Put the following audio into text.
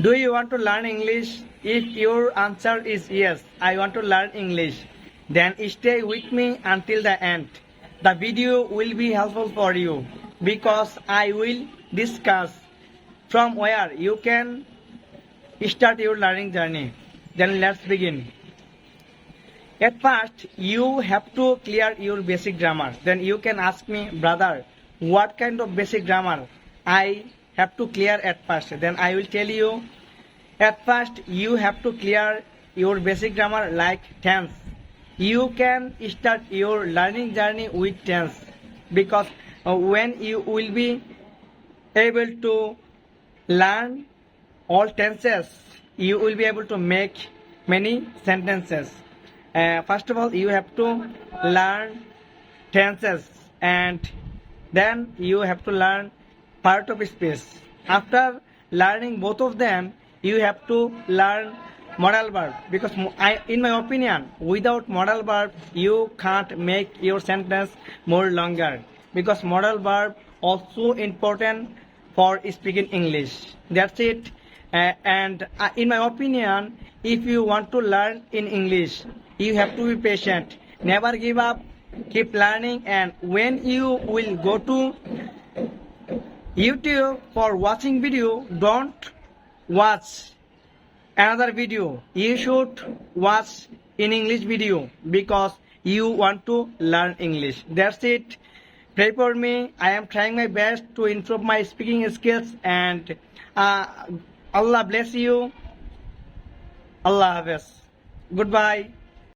Do you want to learn English? If your answer is yes, I want to learn English, then stay with me until the end. The video will be helpful for you because I will discuss from where you can start your learning journey. Then let's begin. At first, you have to clear your basic grammar. Then you can ask me, brother, what kind of basic grammar I have to clear at first? Then I will tell you, at first you have to clear your basic grammar like tense. You can start your learning journey with tense because when you will be able to learn all tenses, you will be able to make many sentences. First of all, you have to learn tenses and then you have to learn part of speech. After learning both of them, you have to learn modal verb because in my opinion, without modal verb, you can't make your sentence more longer because modal verb also important for speaking English. That's it. And in my opinion, if you want to learn in English, you have to be patient. Never give up. Keep learning. And when you will go to YouTube for watching video, don't watch another video. You should watch in English video because you want to learn English. That's it. Pray for me. I am trying my best to improve my speaking skills and Allah bless you. Allah Hafiz. Goodbye.